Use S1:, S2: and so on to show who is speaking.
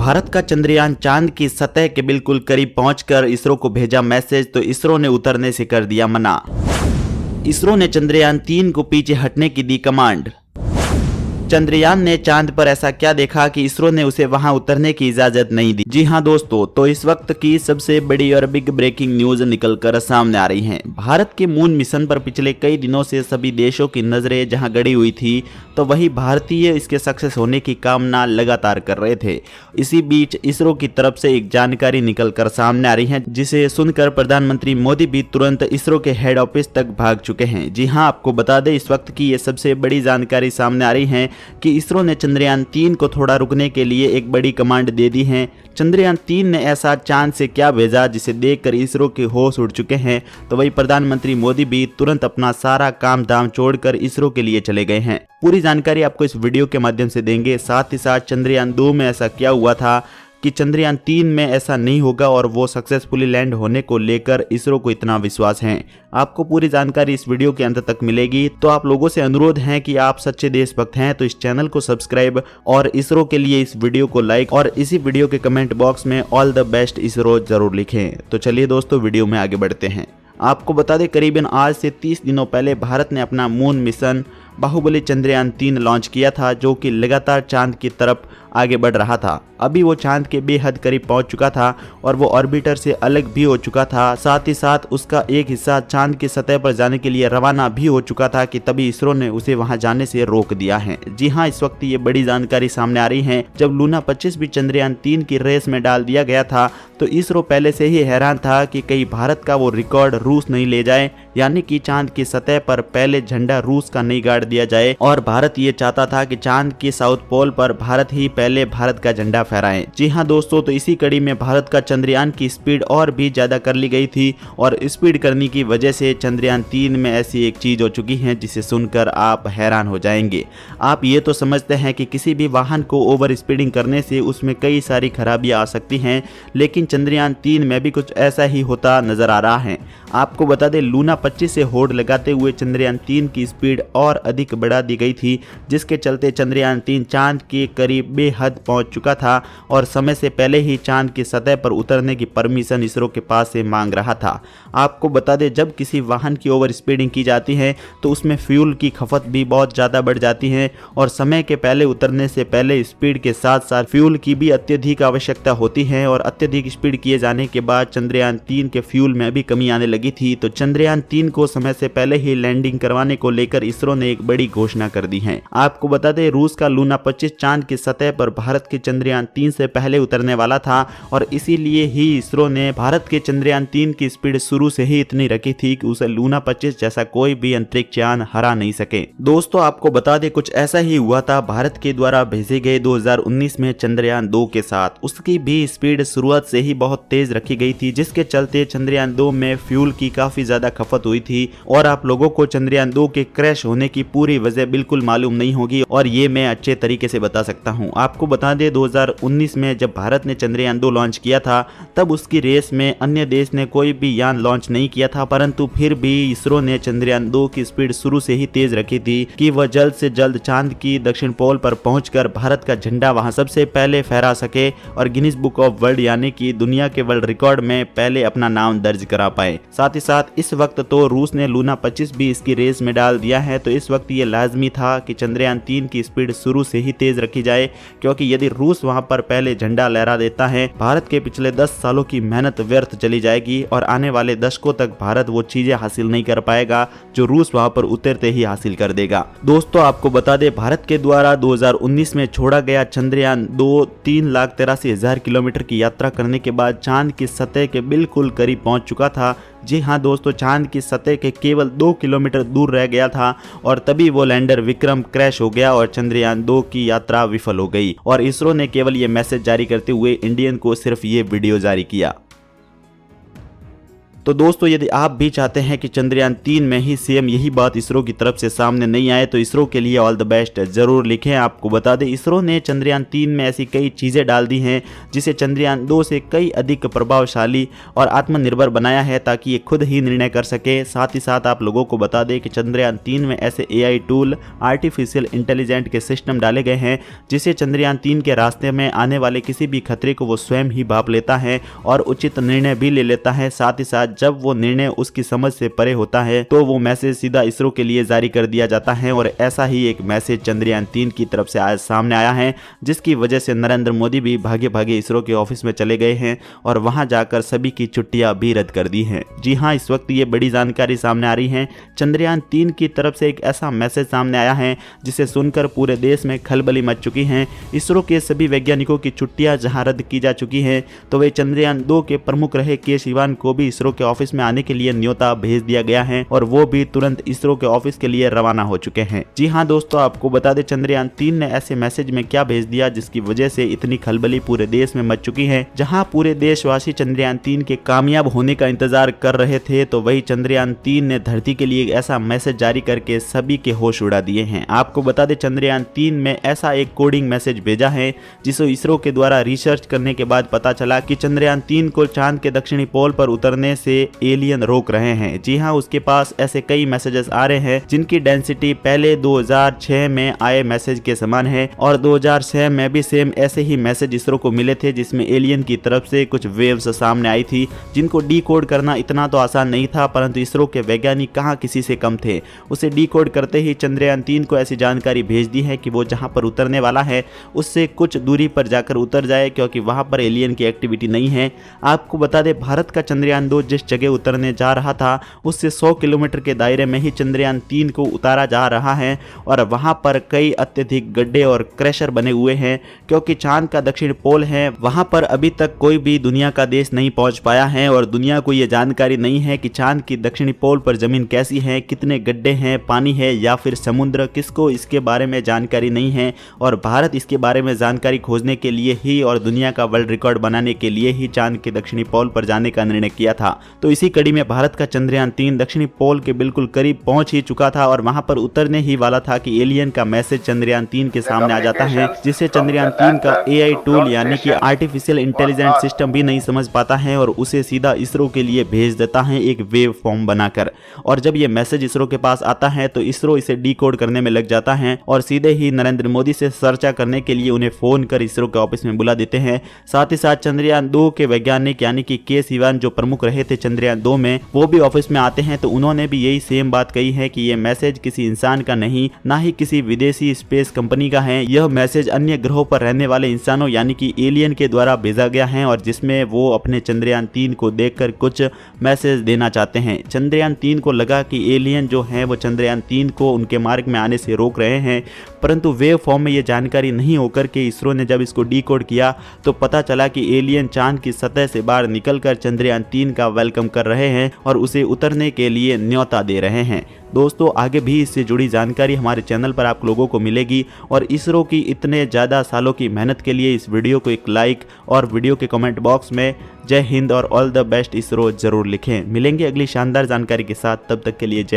S1: भारत का चंद्रयान चांद की सतह के बिल्कुल करीब पहुंचकर इसरो को भेजा मैसेज, तो इसरो ने उतरने से कर दिया मना। इसरो ने चंद्रयान 3 को पीछे हटने की दी कमांड। चंद्रयान ने चांद पर ऐसा क्या देखा कि इसरो ने उसे वहां उतरने की इजाजत नहीं दी। जी हां दोस्तों, तो इस वक्त की सबसे बड़ी और बिग ब्रेकिंग न्यूज निकलकर सामने आ रही है। भारत के मून मिशन पर पिछले कई दिनों से सभी देशों की नजरें जहां गड़ी हुई थी, तो वही भारतीय इसके सक्सेस होने की कामना लगातार कर रहे थे। इसी बीच इसरो की तरफ से एक जानकारी निकलकर सामने आ रही है, जिसे सुनकर प्रधानमंत्री मोदी भी तुरंत इसरो के हेड ऑफिस तक भाग चुके हैं। जी हां, आपको बता दें इस वक्त की ये सबसे बड़ी जानकारी सामने आ रही है कि इसरो ने चंद्रयान 3 को थोड़ा रुकने के लिए एक बड़ी कमांड दे दी है। चंद्रयान 3 ने ऐसा चांद से क्या भेजा जिसे देखकर इसरो के होश उड़ चुके हैं, तो वही प्रधानमंत्री मोदी भी तुरंत अपना सारा काम धाम छोड़कर इसरो के लिए चले गए हैं। पूरी जानकारी आपको इस वीडियो के माध्यम से देंगे। साथ ही साथ चंद्रयान 2 में ऐसा क्या हुआ था कि चंद्रयान 3 में ऐसा नहीं होगा और वो सक्सेसफुली लैंड होने को लेकर इसरो को इतना विश्वास है। आपको पूरी जानकारी इस वीडियो के अंत तक मिलेगी। तो आप लोगों से अनुरोध है कि आप सच्चे देशभक्त हैं तो इस चैनल को सब्सक्राइब और इसरो के लिए इस वीडियो को लाइक और इसी वीडियो के कमेंट बॉक्स में ऑल द बेस्ट इसरो जरूर लिखें। तो चलिए दोस्तों, वीडियो में आगे बढ़ते हैं। आपको बता दें करीबन आज से 30 दिनों पहले भारत ने अपना moon mission Bahubali Chandrayaan 3 launch किया था, जो कि लगातार चांद की तरफ आगे बढ़ रहा था। अभी वो चांद के बेहद करीब पहुंच चुका था और वो ऑर्बिटर से अलग भी हो चुका था। साथ ही साथ उसका एक हिस्सा चांद की सतह पर जाने के लिए रवाना भी हो चुका था कि तभी इसरो ने उसे वहां जाने से रोक दिया है। जी हां, इस वक्त ये बड़ी जानकारी सामने आ रही है। जब लूना 25 भी चंद्रयान 3 की रेस में डाल दिया गया था, तो इसरो पहले से ही हैरान था कि कहीं भारत का वो रिकॉर्ड रूस नहीं ले जाए, यानी कि चांद की सतह पर पहले झंडा रूस का नहीं गाड़ दिया जाए। और भारत ये चाहता था कि चांद के साउथ पोल पर भारत ही पहले भारत का झंडा फहराए। जी हां दोस्तों, तो इसी कड़ी में भारत का चंद्रयान की स्पीड और भी ज्यादा कर ली गई थी और स्पीड करने की वजह से चंद्रयान 3 में ऐसी एक चीज हो चुकी है जिसे सुनकर आप हैरान हो जाएंगे। आप ये तो समझते हैं कि किसी भी वाहन को ओवर स्पीडिंग करने से उसमें कई सारी खराबियां आ सकती हैं, लेकिन चंद्रयान 3 में भी कुछ ऐसा ही होता नजर आ रहा है। आपको बता दें लूना 25 से होड़ लगाते हुए चंद्रयान 3 की स्पीड और अधिक बढ़ा दी गई थी, जिसके चलते चंद्रयान 3 चांद के करीब बेहद पहुंच चुका था और समय से पहले ही चांद की सतह पर उतरने की परमिशन इसरो के पास से मांग रहा था। आपको बता दें जब किसी वाहन की ओवर स्पीडिंग की जाती है तो उसमें फ्यूल की खपत भी बहुत ज़्यादा बढ़ जाती है और समय के पहले उतरने से पहले स्पीड के साथ साथ फ्यूल की भी अत्यधिक आवश्यकता होती है और अत्यधिक स्पीड किए जाने के बाद चंद्रयान 3 के फ्यूल में भी कमी आने लगी थी। तो चंद्रयान 3 को समय से पहले ही लैंडिंग करवाने को लेकर इसरो ने एक बड़ी घोषणा कर दी है। आपको बता दें रूस का लूना 25 चांद की सतह पर भारत के चंद्रयान 3 से पहले उतरने वाला था और इसीलिए ही इसरो ने भारत के चंद्रयान 3 की स्पीड शुरू से ही इतनी रखी थी कि उसे लूना 25 जैसा कोई भी अंतरिक्ष यान हरा नहीं सके। दोस्तों आपको बता दें कुछ ऐसा ही हुआ था भारत के द्वारा भेजे गए 2019 में चंद्रयान 2 के साथ। उसकी भी स्पीड शुरुआत से ही बहुत तेज रखी गई थी, जिसके चलते चंद्रयान 2 में फ्यूल की काफी ज्यादा खपत हुई थी और आप लोगों को चंद्रयान 2 के क्रैश होने की पूरी वजह बिल्कुल मालूम नहीं होगी और ये मैं अच्छे तरीके से बता सकता हूँ। आपको बता दें 2019 में जब भारत ने चंद्रयान 2 लॉन्च किया था तब उसकी रेस में अन्य देश ने कोई भी यान लॉन्च नहीं किया था, परंतु फिर भी इसरो ने चंद्रयान 2 की स्पीड शुरू से ही तेज रखी थी कि वह जल्द से जल्द चांद की दक्षिण पोल पर पहुंचकर भारत का झंडा वहां सबसे पहले फहरा सके और गिनीज बुक ऑफ वर्ल्ड यानी कि दुनिया के वर्ल्ड रिकॉर्ड में पहले अपना नाम दर्ज करा पाए। साथ ही साथ इस वक्त तो रूस ने लूना 25 भी इसकी रेस में डाल दिया है, तो इस वक्त ये लाजमी था कि चंद्रयान 3 की स्पीड शुरू से ही तेज रखी जाए, क्योंकि यदि रूस वहां पर पहले झंडा लहरा देता है भारत के पिछले 10 सालों की मेहनत व्यर्थ चली जाएगी और आने वाले दशकों तक भारत वो चीजें हासिल नहीं कर पाएगा जो रूस वहां पर उतरते ही हासिल कर देगा। दोस्तों आपको बता दें भारत के द्वारा 2019 में छोड़ा गया चंद्रयान 2 3,83,000 किलोमीटर की यात्रा करने के बाद चांद की सतह के बिल्कुल करीब पहुंच चुका था। जी हां दोस्तों, चांद की सतह के केवल 2 किलोमीटर दूर रह गया था और तभी वो लैंडर विक्रम क्रैश हो गया और चंद्रयान 2 की यात्रा विफल हो गई और इसरो ने केवल ये मैसेज जारी करते हुए इंडियन को सिर्फ ये वीडियो जारी किया। तो दोस्तों यदि आप भी चाहते हैं कि चंद्रयान 3 में ही सेम यही बात इसरो की तरफ से सामने नहीं आए तो इसरो के लिए ऑल द बेस्ट जरूर लिखें। आपको बता दें इसरो ने चंद्रयान 3 में ऐसी कई चीज़ें डाल दी हैं जिसे चंद्रयान 2 से कई अधिक प्रभावशाली और आत्मनिर्भर बनाया है ताकि ये खुद ही निर्णय कर सके। साथ ही साथ आप लोगों को बता दें कि चंद्रयान 3 में ऐसे AI टूल आर्टिफिशियल इंटेलिजेंट के सिस्टम डाले गए हैं जिसे चंद्रयान 3 के रास्ते में आने वाले किसी भी खतरे को वो स्वयं ही भांप लेता है और उचित निर्णय भी ले लेता है। साथ ही साथ जब वो निर्णय उसकी समझ से परे होता है तो वो मैसेज सीधा इसरो के लिए जारी कर दिया जाता है और ऐसा ही एक मैसेज चंद्रयान 3 की तरफ से आज सामने आया है जिसकी वजह से नरेंद्र मोदी भी भागे भागे इसरो के ऑफिस में चले गए हैं और वहां जाकर सभी की छुट्टियां भी रद्द कर दी हैं। जी हाँ, इस वक्त ये बड़ी जानकारी सामने आ रही है। चंद्रयान 3 की तरफ से एक ऐसा मैसेज सामने आया है जिसे सुनकर पूरे देश में खलबली मच चुकी है। इसरो के सभी वैज्ञानिकों की छुट्टियां जहां रद्द की जा चुकी हैं तो वे चंद्रयान 2 के प्रमुख रहे के सिवान को भी इसरो के ऑफिस में आने के लिए न्योता भेज दिया गया है और वो भी तुरंत इसरो के ऑफिस के लिए रवाना हो चुके हैं। जी हाँ दोस्तों, आपको बता दें चंद्रयान 3 ने ऐसे मैसेज में क्या भेज दिया जिसकी वजह से इतनी खलबली पूरे देश में मच चुकी है। जहां पूरे देशवासी चंद्रयान 3 के कामयाब होने का इंतजार कर रहे थे तो वही चंद्रयान 3 ने धरती के लिए ऐसा मैसेज जारी करके सभी के होश उड़ा दिए हैं। आपको बता दें चंद्रयान 3 में ऐसा एक कोडिंग मैसेज भेजा है जिसे इसरो के द्वारा रिसर्च करने के बाद पता चला कि चंद्रयान 3 को चांद के दक्षिणी पोल पर उतरने से एलियन रोक रहे हैं। जी हाँ, उसके पास ऐसे कई मैसेजेस आ रहे हैं जिनकी डेंसिटी पहले 2006 में आए मैसेज के समान है और 2006 में भी सेम ऐसे ही मैसेज इसरो को मिले थे जिसमें एलियन की तरफ से कुछ वेव्स सामने आई थी जिनको डीकोड करना इतना तो आसान नहीं था, परंतु इसरो के वैज्ञानिक कहाँ किसी से कम थे। उसे डीकोड करते ही चंद्रयान 3 को ऐसी जानकारी भेज दी है कि वो जहाँ पर उतरने वाला है उससे कुछ दूरी पर जाकर उतर जाए क्योंकि वहाँ पर एलियन की एक्टिविटी नहीं है। आपको बता दें भारत का चंद्रयान 2 जिस जगह उतरने जा रहा था उससे 100 किलोमीटर के दायरे में ही चंद्रयान 3 को उतारा जा रहा है और वहां पर कई अत्यधिक गड्ढे और क्रैशर बने हुए हैं क्योंकि चांद का दक्षिण पोल है, वहां पर अभी तक कोई भी दुनिया का देश नहीं पहुंच पाया है और दुनिया को यह जानकारी नहीं है कि चांद की दक्षिणी पोल पर जमीन कैसी है, कितने गड्ढे हैं, पानी है या फिर समुद्र, किसको इसके बारे में जानकारी नहीं है और भारत इसके बारे में जानकारी खोजने के लिए ही और दुनिया का वर्ल्ड रिकॉर्ड बनाने के लिए ही चांद के दक्षिणी पोल पर जाने का निर्णय किया था। तो इसी कड़ी में भारत का चंद्रयान 3 दक्षिणी पोल के बिल्कुल करीब पहुंच ही चुका था और वहां पर उतरने ही वाला था कि एलियन का मैसेज चंद्रयान 3 के सामने आ जाता है जिसे चंद्रयान 3 का AI टूल यानी कि आर्टिफिशियल इंटेलिजेंट सिस्टम भी नहीं समझ पाता है और उसे सीधा इसरो के लिए भेज देता है एक वेव फॉर्म बनाकर। और जब ये मैसेज इसरो के पास आता है तो इसरो इसे डीकोड करने में लग जाता है और सीधे ही नरेंद्र मोदी से चर्चा करने के लिए उन्हें फोन कर इसरो के ऑफिस में बुला देते हैं। साथ ही साथ चंद्रयान 2 के वैज्ञानिक यानी कि के सिवान जो प्रमुख रहे थे चंद्रयान 2 में वो भी ऑफिस में आते हैं तो उन्होंने भी यही सेम बात कही है कि ये मैसेज किसी इंसान का नहीं, ना ही किसी विदेशी स्पेस कंपनी का है। यह मैसेज अन्य ग्रहों पर रहने वाले इंसानों यानी कि एलियन के द्वारा भेजा गया है और जिसमें वो अपने चंद्रयान 3 को देखकर कुछ मैसेज देना चाहते हैं। चंद्रयान 3 को लगा कि एलियन जो है वो चंद्रयान 3 को उनके मार्ग में आने से रोक रहे हैं, परंतु वेव फॉर्म में ये जानकारी नहीं होकर के इसरो ने जब इसको डीकोड किया तो पता चला कि एलियन चांद की सतह से बाहर निकलकर चंद्रयान 3 का वेलकम कर रहे हैं और उसे उतरने के लिए न्योता दे रहे हैं। दोस्तों आगे भी इससे जुड़ी जानकारी हमारे चैनल पर आप लोगों को मिलेगी और इसरो की इतने ज़्यादा सालों की मेहनत के लिए इस वीडियो को एक लाइक और वीडियो के कमेंट बॉक्स में जय हिंद और ऑल द बेस्ट इसरो जरूर लिखें। मिलेंगे अगली शानदार जानकारी के साथ, तब तक के लिए जय